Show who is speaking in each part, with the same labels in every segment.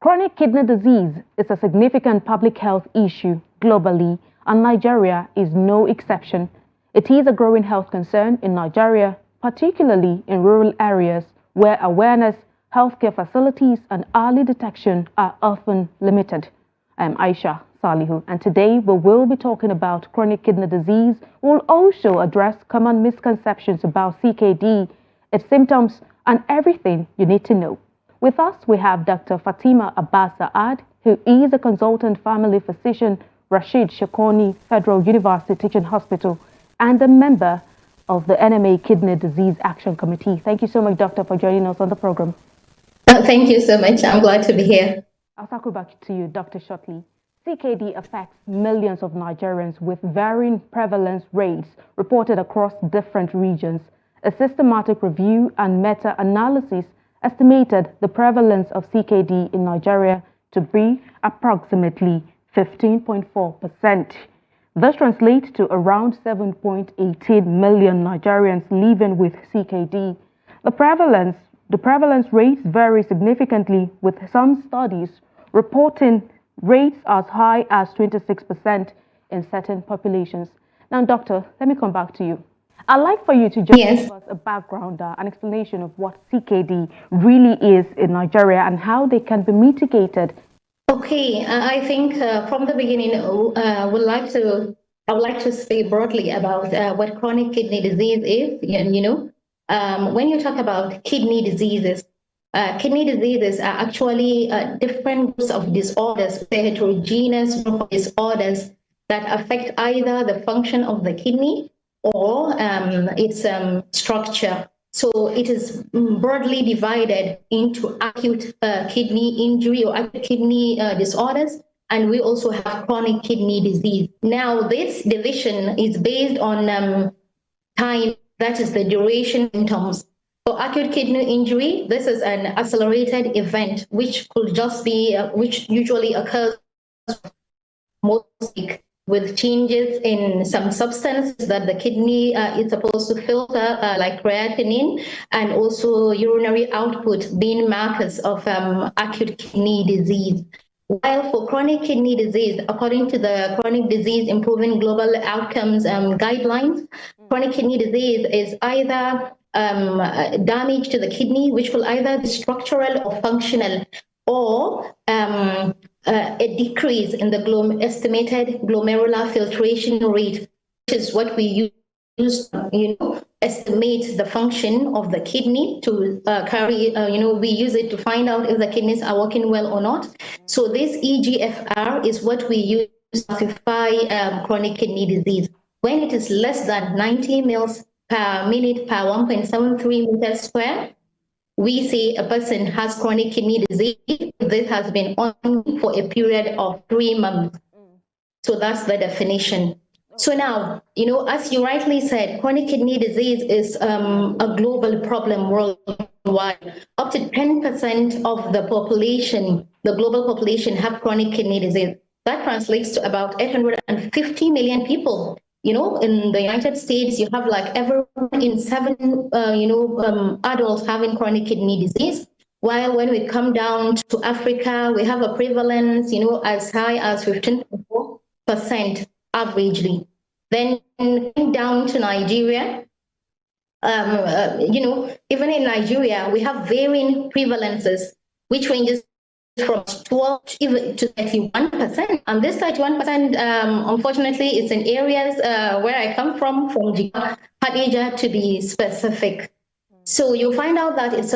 Speaker 1: Chronic kidney disease is a significant public health issue globally, and Nigeria is no exception. It is a growing health concern in Nigeria, particularly in rural areas where awareness, healthcare facilities, and early detection are often limited. I'm Aisha, Salihu, and today we will be talking about chronic kidney disease. We'll also address common misconceptions about CKD, its symptoms, and everything you need to know. With us, we have Dr. Fatima Saad, who is a consultant family physician, Rashid Shakoni Federal University Teaching Hospital, and a member of the NMA Kidney Disease Action Committee. Thank you so much, Doctor, for joining us on the program.
Speaker 2: Thank you so much. I'm glad to be here.
Speaker 1: I'll circle back to you, Dr. shortly. CKD affects millions of Nigerians with varying prevalence rates reported across different regions. A systematic review and meta-analysis estimated the prevalence of CKD in Nigeria to be approximately 15.4%. This translates to around 7.18 million Nigerians living with CKD. The prevalence rates vary significantly, with some studies reporting rates as high as 26% in certain populations. Now, Doctor, let me come back to you. I'd like for you to just give us a background, an explanation of what CKD really is in Nigeria and how they can be mitigated.
Speaker 2: Okay, I think from the beginning, I would like to say broadly about what chronic kidney disease is. When you talk about kidney diseases are actually different groups of disorders, heterogeneous group of disorders that affect either the function of the kidney or its structure. So it is broadly divided into acute kidney injury or acute kidney disorders, and we also have chronic kidney disease. Now, this division is based on time, that is the duration symptoms. For acute kidney injury, this is an accelerated event, which could just be, which usually occurs mostly with changes in some substances that the kidney is supposed to filter, like creatinine, and also urinary output being markers of acute kidney disease. While for chronic kidney disease, according to the Chronic Disease Improving Global Outcomes guidelines, chronic kidney disease is either damage to the kidney, which will either be structural or functional, or a decrease in the estimated glomerular filtration rate, which is what we use to estimate the function of the kidney to carry, we use it to find out if the kidneys are working well or not. So this EGFR is what we use to classify chronic kidney disease. When it is less than 90 mils per minute per 1.73 meters square, we say a person has chronic kidney disease. This has been on for a period of 3 months. So that's the definition. So now, as you rightly said, chronic kidney disease is a global problem worldwide. Up to 10% of the population, the global population, have chronic kidney disease. That translates to about 850 million people. In the United States, you have like everyone in 7, adults having chronic kidney disease. While when we come down to Africa, we have a prevalence, as high as 15.4% averagely. Then down to Nigeria, even in Nigeria, we have varying prevalences, which ranges from 12 to 31%. And this 31%, unfortunately, it's in areas where I come from Hadija to be specific. So you'll find out that it's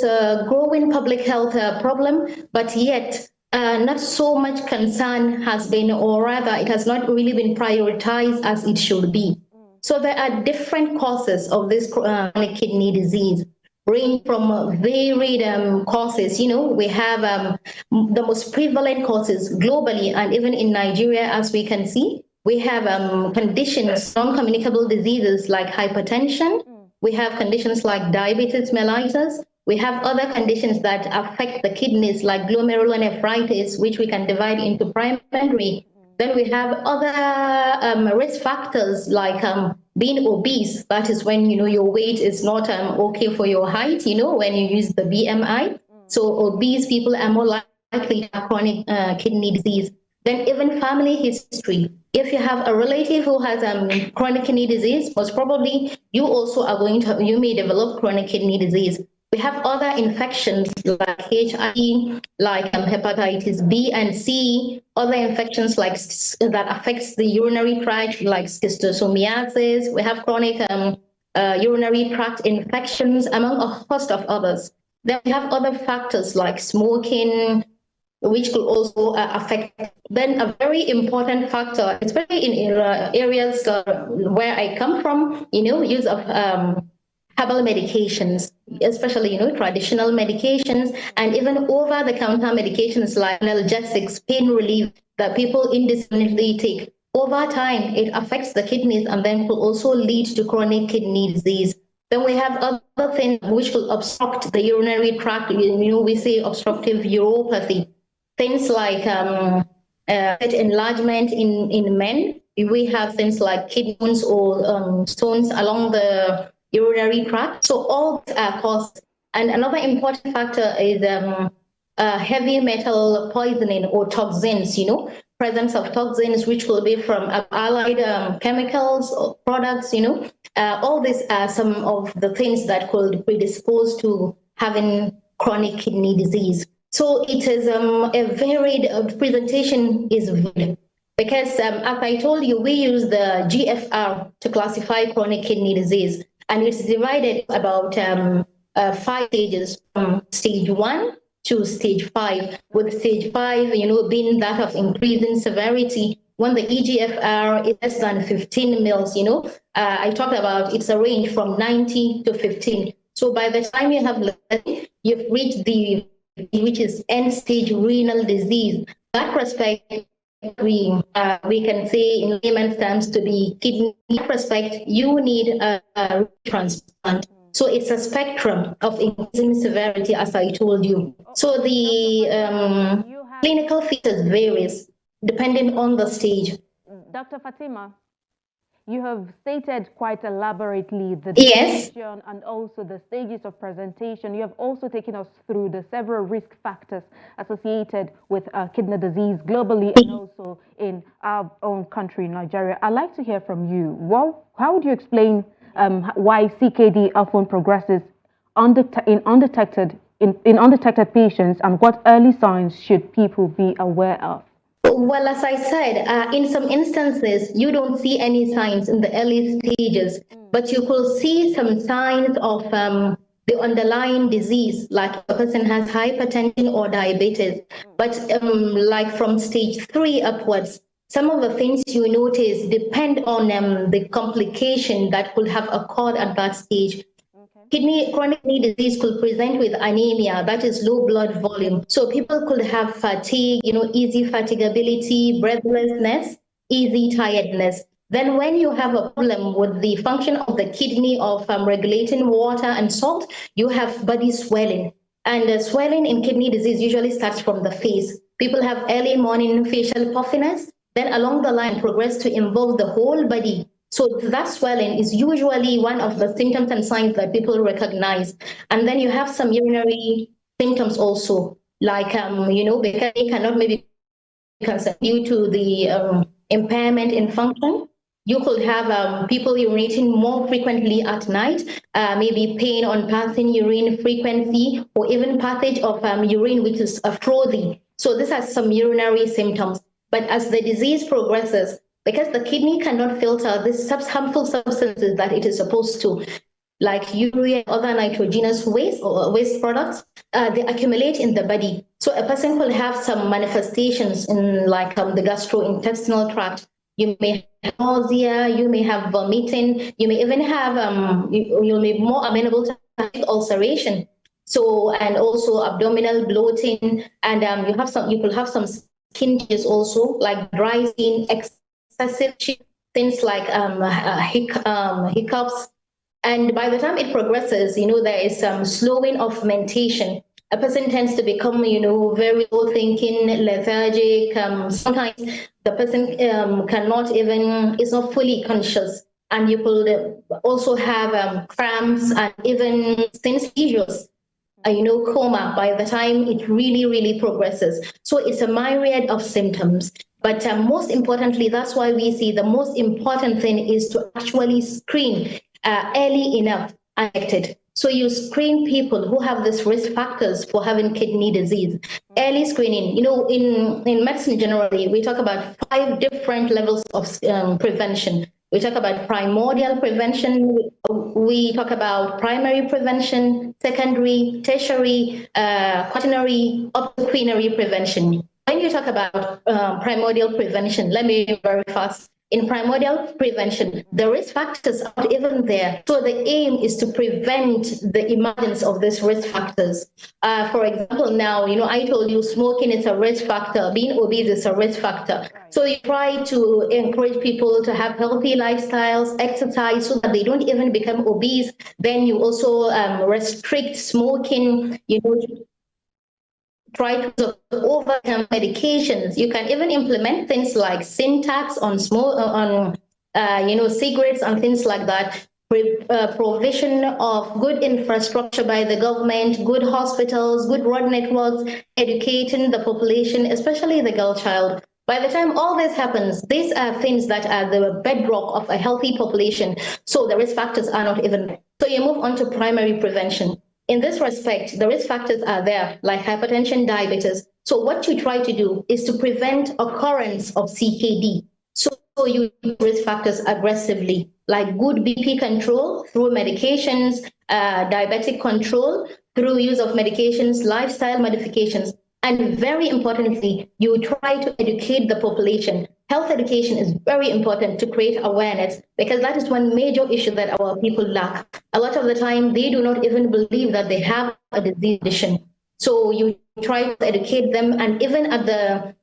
Speaker 2: a growing public health problem, but yet not so much concern has been, or rather, it has not really been prioritized as it should be. So there are different causes of this chronic kidney disease, range from varied causes. We have the most prevalent causes globally, and even in Nigeria, as we can see, we have conditions, non-communicable diseases like hypertension. We have conditions like diabetes mellitus. We have other conditions that affect the kidneys, like glomerulonephritis, which we can divide into primary. Then we have other risk factors like being obese. That is when your weight is not okay for your height. When you use the BMI. So obese people are more likely to have chronic kidney disease. Then even family history. If you have a relative who has chronic kidney disease, most probably you also are you may develop chronic kidney disease. We have other infections like HIV, like hepatitis B and C, other infections like that affects the urinary tract, like schistosomiasis. We have chronic urinary tract infections, among a host of others. Then we have other factors like smoking, which could also affect. Then a very important factor, especially in areas where I come from, use of herbal medications, especially, traditional medications, and even over-the-counter medications like analgesics, pain relief that people indiscriminately take. Over time, it affects the kidneys and then could also lead to chronic kidney disease. Then we have other things which will obstruct the urinary tract. We say obstructive uropathy. Things like enlargement in men. We have things like kidney stones or stones along the urinary tract. So all these are caused. And another important factor is heavy metal poisoning or toxins, presence of toxins, which will be from allied chemicals or products, all these are some of the things that could predispose to having chronic kidney disease. So it is a varied presentation is varied because as I told you, we use the GFR to classify chronic kidney disease, and it's divided about 5 stages from stage 1 to stage 5, with stage 5, being that of increasing severity. When the EGFR is less than 15 mils, I talked about it's a range from 90 to 15. So by the time you've reached which is end-stage renal disease. That respect, we can say in layman's terms to be kidney. In that respect, you need a transplant. So it's a spectrum of increasing severity, as I told you. So the clinical features varies depending on the stage.
Speaker 1: Dr. Fatima, you have stated quite elaborately the
Speaker 2: yes.
Speaker 1: definition and also the stages of presentation. You have also taken us through the several risk factors associated with kidney disease globally and also in our own country, Nigeria. I'd like to hear from you. How would you explain why CKD often progresses in undetected patients, and what early signs should people be aware of?
Speaker 2: Well, as I said, in some instances, you don't see any signs in the early stages, but you could see some signs of the underlying disease, like a person has hypertension or diabetes. But like from stage 3 upwards, some of the things you notice depend on the complication that could have occurred at that stage. Chronic kidney disease could present with anemia, that is low blood volume. So people could have fatigue, easy fatigability, breathlessness, easy tiredness. Then when you have a problem with the function of the kidney of regulating water and salt, you have body swelling. And swelling in kidney disease usually starts from the face. People have early morning facial puffiness, then along the line progress to involve the whole body. So that swelling is usually one of the symptoms and signs that people recognize. And then you have some urinary symptoms also, like, because they cannot maybe due to the impairment in function. You could have people urinating more frequently at night, maybe pain on passing urine frequency, or even passage of urine which is frothy. So this has some urinary symptoms. But as the disease progresses, because the kidney cannot filter these harmful substances that it is supposed to, like urea and other nitrogenous waste or waste products, they accumulate in the body. So a person will have some manifestations in like the gastrointestinal tract. You may have nausea, you may have vomiting, you may even have, you'll be more amenable to ulceration. So, and also abdominal bloating, and you could have some skin changes also, like dry skin, excessive things like hiccups. And by the time it progresses, there is some slowing of mentation. A person tends to become, very low thinking, lethargic. Sometimes the person cannot even, is not fully conscious. And you could also have cramps and even seizures. coma by the time it really progresses. So it's a myriad of symptoms. But most importantly, that's why we see the most important thing is to actually screen early enough and detect it. So you screen people who have these risk factors for having kidney disease. Early screening, in medicine generally, we talk about 5 different levels of prevention. We talk about primordial prevention, we talk about primary prevention, secondary, tertiary, quaternary, up to quinary prevention. When you talk about primordial prevention, let me be very fast. In primordial prevention, the risk factors aren't even there. So the aim is to prevent the emergence of these risk factors. For example, now, I told you smoking is a risk factor, being obese is a risk factor. So you try to encourage people to have healthy lifestyles, exercise so that they don't even become obese. Then you also restrict smoking, try to overcome medications. You can even implement things like sin tax on cigarettes and things like that. Provision of good infrastructure by the government, good hospitals, good road networks, educating the population, especially the girl child. By the time all this happens, these are things that are the bedrock of a healthy population. So the risk factors are not even. So you move on to primary prevention. In this respect, the risk factors are there, like hypertension, diabetes. So what you try to do is to prevent occurrence of CKD. So you use risk factors aggressively, like good BP control through medications, diabetic control through use of medications, lifestyle modifications. And very importantly, you try to educate the population. Health education is very important to create awareness because that is one major issue that our people lack. A lot of the time, they do not even believe that they have a disease condition. So you try to educate them, and even at the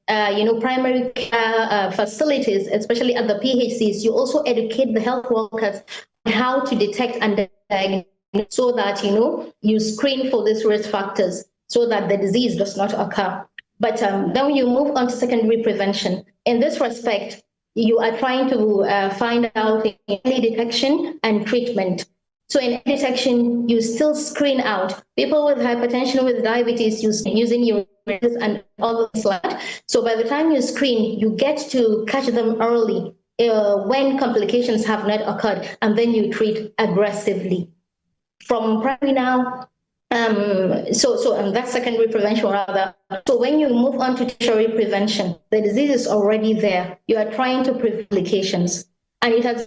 Speaker 2: primary care facilities, especially at the PHCs, you also educate the health workers on how to detect and diagnose so that you screen for these risk factors so that the disease does not occur. But then you move on to secondary prevention. In this respect, you are trying to find out early detection and treatment. So in detection, you still screen out people with hypertension, with diabetes, using your and all of that. So by the time you screen, you get to catch them early when complications have not occurred, and then you treat aggressively. From primary now, that's secondary prevention rather. So when you move on to tertiary prevention, the disease is already there. You are trying to prevent complications, and it has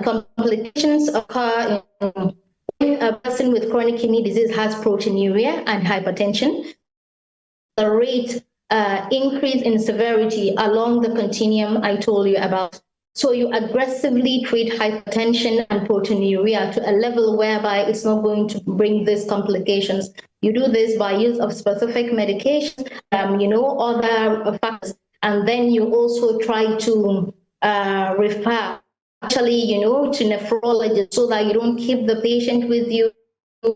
Speaker 2: complications occur when a person with chronic kidney disease has proteinuria and hypertension. The rate increase in severity along the continuum I told you about. So you aggressively treat hypertension and proteinuria to a level whereby it's not going to bring these complications. You do this by use of specific medications, other factors, and then you also try to refer actually, to nephrologists so that you don't keep the patient with you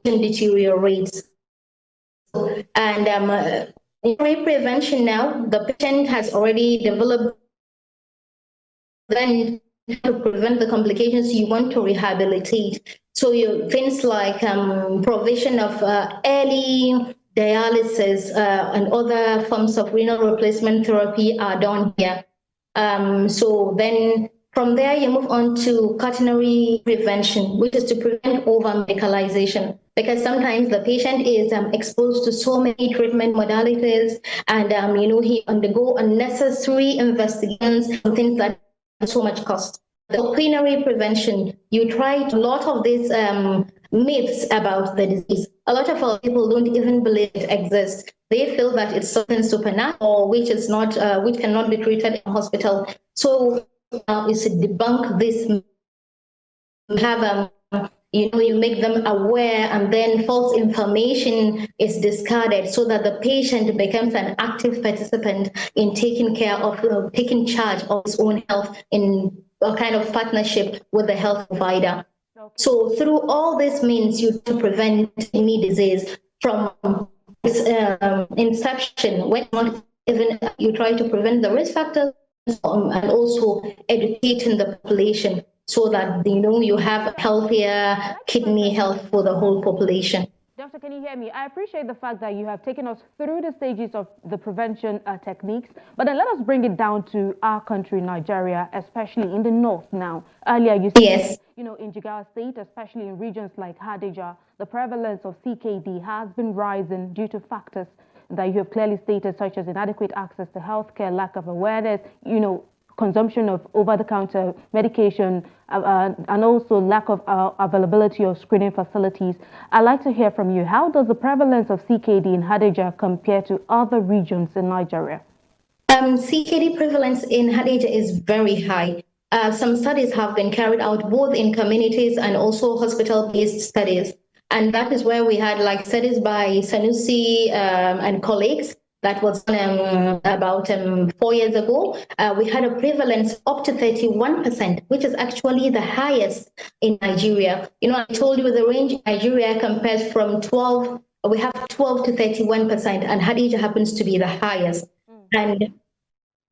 Speaker 2: and deteriorates. And in prevention now, the patient has already developed. Then to prevent the complications, you want to rehabilitate. So things like provision of early dialysis and other forms of renal replacement therapy are done here. So then from there, you move on to quaternary prevention, which is to prevent over-medicalization, because sometimes the patient is exposed to so many treatment modalities, and he undergo unnecessary investigations and things that so much cost. The quaternary prevention, you try a lot of these myths about the disease. A lot of our people don't even believe it exists. They feel that it's something supernatural, which is not, which cannot be treated in a hospital. So is to debunk this. Have you make them aware, and then false information is discarded so that the patient becomes an active participant in taking charge of his own health in a kind of partnership with the health provider. Okay. So through all this means you to prevent kidney disease from its inception, when not even you try to prevent the risk factors and also educating the population so that you have healthier kidney health for the whole population.
Speaker 1: Doctor, can you hear me? I appreciate the fact that you have taken us through the stages of the prevention techniques, but then let us bring it down to our country, Nigeria, especially in the north now. Earlier, you said,
Speaker 2: Yes.
Speaker 1: in Jigawa State, especially in regions like Hadija, the prevalence of CKD has been rising due to factors that you have clearly stated, such as inadequate access to healthcare, lack of awareness, consumption of over-the-counter medication, and also lack of availability of screening facilities. I'd like to hear from you. How does the prevalence of CKD in Hadija compare to other regions in Nigeria?
Speaker 2: CKD prevalence in Hadija is very high. Some studies have been carried out both in communities and also hospital-based studies. And that is where we had like studies by Sanusi and colleagues. That was about 4 years ago. We had a prevalence up to 31%, which is actually the highest in Nigeria. I told you the range in Nigeria compares from 12, we have 12 to 31%, and Hadija happens to be the highest. And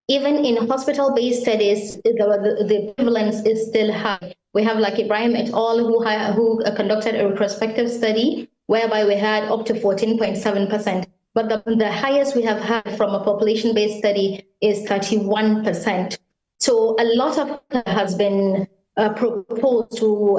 Speaker 2: even in hospital-based studies, the prevalence is still high. We have like Ibrahim et al. who conducted a retrospective study whereby we had up to 14.7%. But the highest we have had from a population-based study is 31%. So a lot of has been proposed to,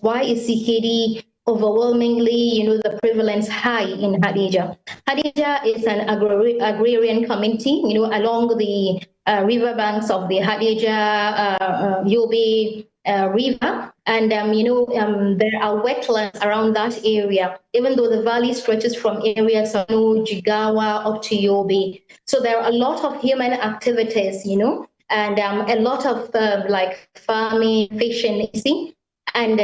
Speaker 2: why is CKD overwhelmingly, the prevalence high in Hadija. Hadija is an agrarian community, along the riverbanks of the Hadija Yobe River. And, there are wetlands around that area, even though the valley stretches from areas of Jigawa up to Yobe. So there are a lot of human activities, and a lot of like farming, fishing, and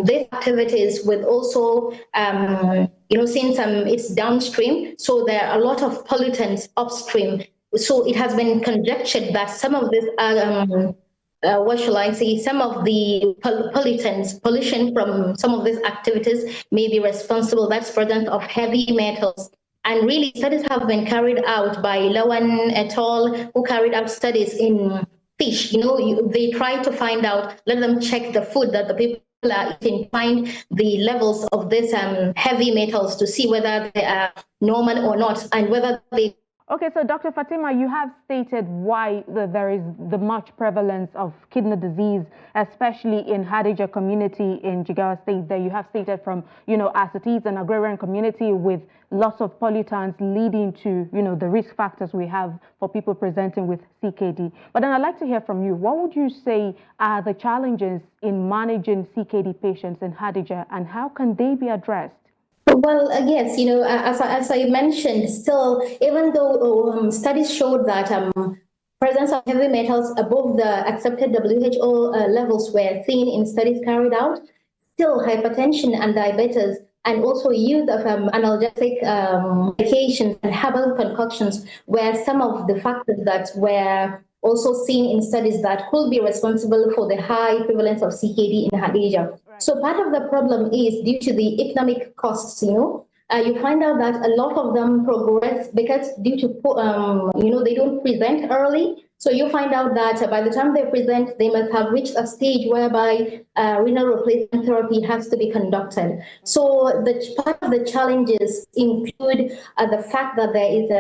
Speaker 2: these activities with also, since it's downstream, so there are a lot of pollutants upstream. So it has been conjectured that some of this, what shall I say, some of the pollution from some of these activities may be responsible. That's presence of heavy metals. And really, studies have been carried out by Lawan et al., who carried out studies in fish. They try to find out, let them check the food that the people are eating, find the levels of these heavy metals to see whether they are normal or not, and whether they...
Speaker 1: Okay, so Dr. Fatima, you have stated why there is the much prevalence of kidney disease, especially in Hadija community in Jigawa State, that you have stated from, as it is an agrarian community with lots of pollutants leading to, the risk factors we have for people presenting with CKD. But then I'd like to hear from you. What would you say are the challenges in managing CKD patients in Hadija, and how can they be addressed?
Speaker 2: Well, yes, as I mentioned, still, even though studies showed that presence of heavy metals above the accepted WHO levels were seen in studies carried out, still hypertension and diabetes, and also use of analgesic medications and herbal concoctions were some of the factors that were also seen in studies that could be responsible for the high prevalence of CKD in Hadija. Right. So part of the problem is due to the economic costs, you find out that a lot of them progress because due to, they don't present early. So you find out that by the time they present, they must have reached a stage whereby renal replacement therapy has to be conducted. So part of the challenges include the fact that there is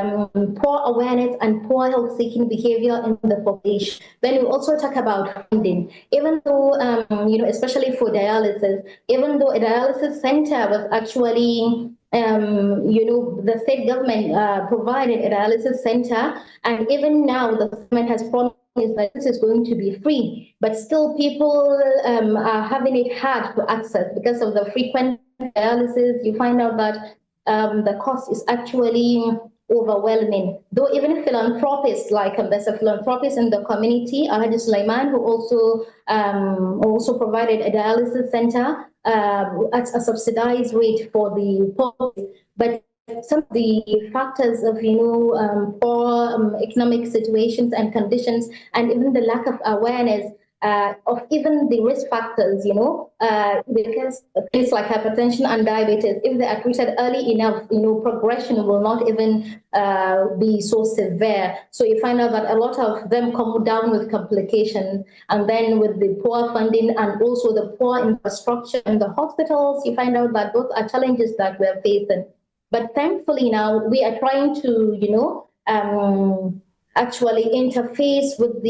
Speaker 2: poor awareness and poor health-seeking behavior in the population. Then we also talk about funding. Even though, especially for dialysis, even though a dialysis center was actually the state government provided a dialysis center, and even now the government has promised that this is going to be free, but still people are having it hard to access because of the frequent dialysis. You find out that the cost is actually overwhelming. Though even philanthropists, like there's a philanthropist in the community, Ahadi Sulaiman, who also provided a dialysis center at a subsidized rate for the poor, but some of the factors of poor economic situations and conditions, and even the lack of awareness, of even the risk factors, because things like hypertension and diabetes, if they are treated early enough, progression will not even be so severe. So you find out that a lot of them come down with complications, and then with the poor funding and also the poor infrastructure in the hospitals, you find out that those are challenges that we're facing. But thankfully now we are trying to, actually interface with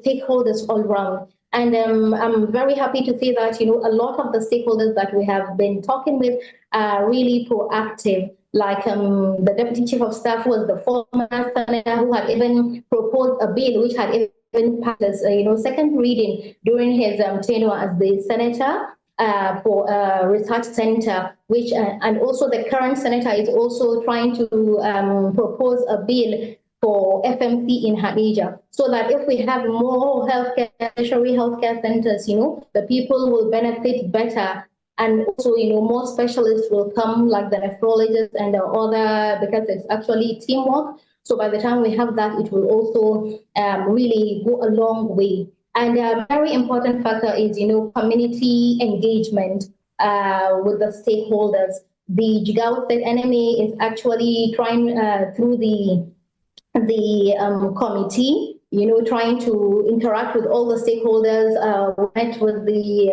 Speaker 2: stakeholders all around. And I'm very happy to say that, a lot of the stakeholders that we have been talking with are really proactive. Like the Deputy Chief of Staff was the former senator who had even proposed a bill which had even passed as, second reading during his tenure as the senator. For a research center, which and also the current senator is also trying to propose a bill for FMC in Hadija, so that if we have more healthcare, tertiary healthcare centers, the people will benefit better. And also, more specialists will come, like the nephrologists and the other, because it's actually teamwork. So by the time we have that, it will also really go a long way. And a very important factor is, community engagement with the stakeholders. The Jigawa State NMA is actually trying through the committee, trying to interact with all the stakeholders, met with the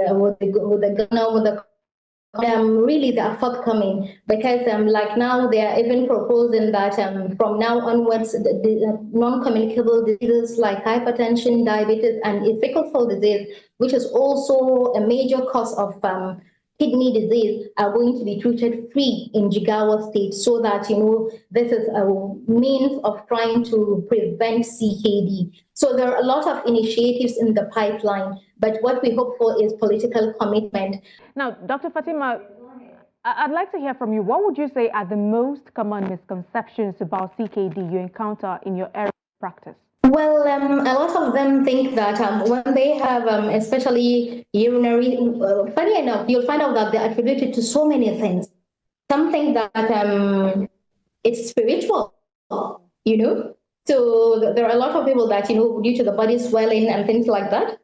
Speaker 2: governor, with the really they are forthcoming, because like now they are even proposing that from now onwards the non-communicable diseases like hypertension, diabetes, and sickle cell disease, which is also a major cause of kidney disease, are going to be treated free in Jigawa State, so that this is a means of trying to prevent CKD. So there are a lot of initiatives in the pipeline, but what we hope for is political commitment.
Speaker 1: Now, Dr. Fatima, I'd like to hear from you. What would you say are the most common misconceptions about CKD you encounter in your area of practice?
Speaker 2: Well, a lot of them think that when they have, especially urinary, funny enough, you'll find out that they're attributed to so many things. Something that it's spiritual, So there are a lot of people that, due to the body swelling and things like that,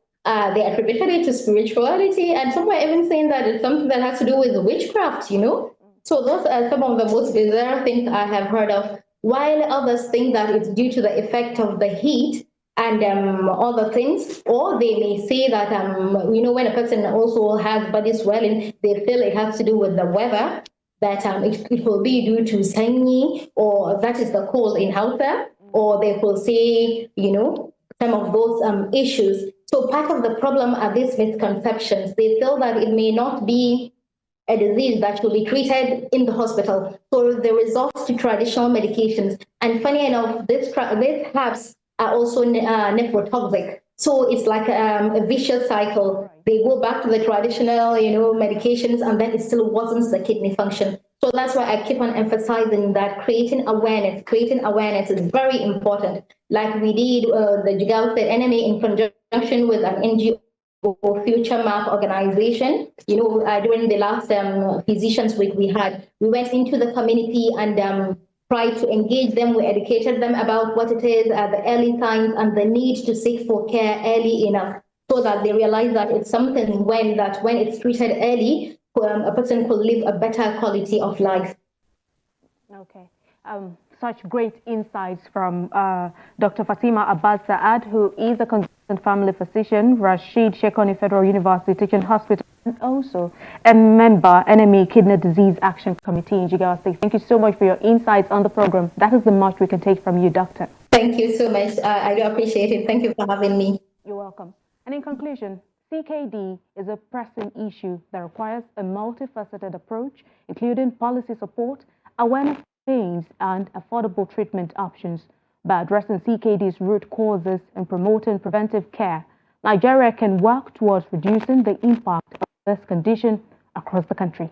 Speaker 2: they attributed it to spirituality, and some are even saying that it's something that has to do with witchcraft, So those are some of the most bizarre things I have heard of, while others think that it's due to the effect of the heat and other things, or they may say that, when a person also has body swelling, they feel it has to do with the weather, that it will be due to sanyi, or that is the cold in Hausa, or they will say, some of those issues. So part of the problem are these misconceptions. They feel that it may not be a disease that will be treated in the hospital. So they resort to traditional medications. And funny enough, these herbs are also nephrotoxic. So it's like a vicious cycle. They go back to the traditional, medications, and then it still worsens the kidney function. So that's why I keep on emphasizing that creating awareness is very important. Like we did the Jigawa State NMA in conjunction with an NGO or Future Map organization. During the last Physicians Week we went into the community and tried to engage them. We educated them about what it is, the early signs, and the need to seek for care early enough, so that they realize that it's something when it's treated early, a person could live a better quality of life.
Speaker 1: Okay. Such great insights from Dr. Fatima Abbas Saad, who is a consultant family physician, Rashid Shekoni Federal University Teaching Hospital, and also a member, NMA Kidney Disease Action Committee in Jigawa State. Thank you so much for your insights on the program. That is the much we can take from you, Doctor.
Speaker 2: Thank you so much. I do appreciate it. Thank you for having me.
Speaker 1: You're welcome. And in conclusion, CKD is a pressing issue that requires a multifaceted approach, including policy support, awareness campaigns, and affordable treatment options. By addressing CKD's root causes and promoting preventive care, Nigeria can work towards reducing the impact of this condition across the country.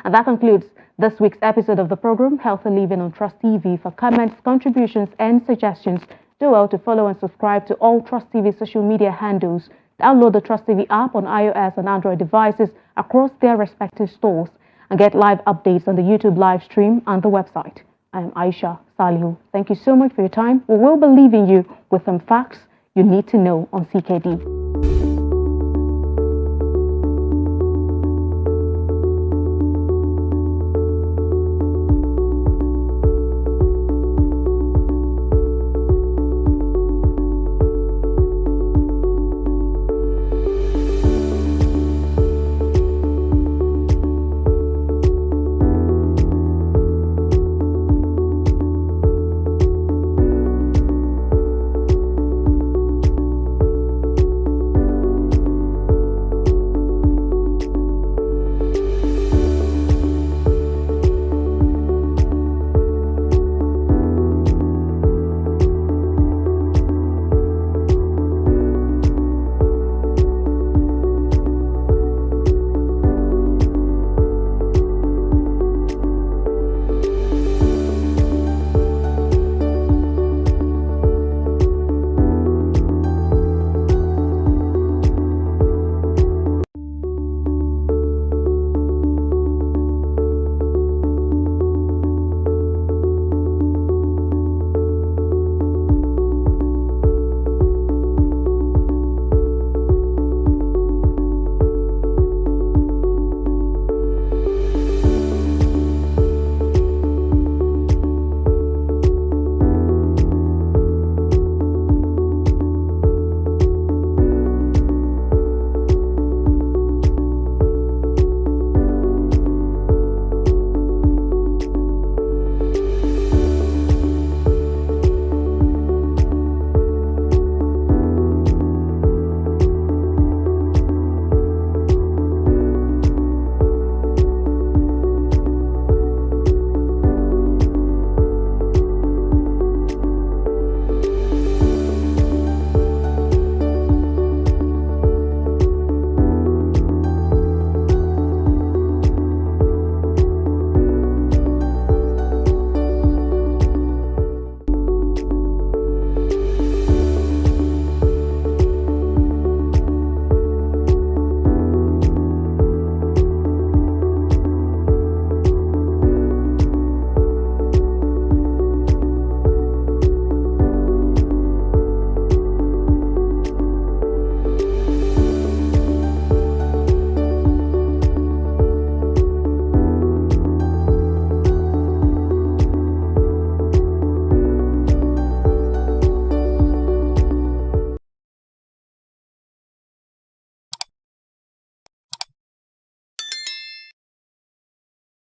Speaker 1: And that concludes this week's episode of the program, Healthy Living on Trust TV. For comments, contributions, and suggestions, do well to follow and subscribe to all Trust TV social media handles. Download the Trust TV app on iOS and Android devices across their respective stores and get live updates on the YouTube live stream and the website. I am Aisha, Salihu. Thank you so much for your time. We will be leaving you with some facts you need to know on CKD.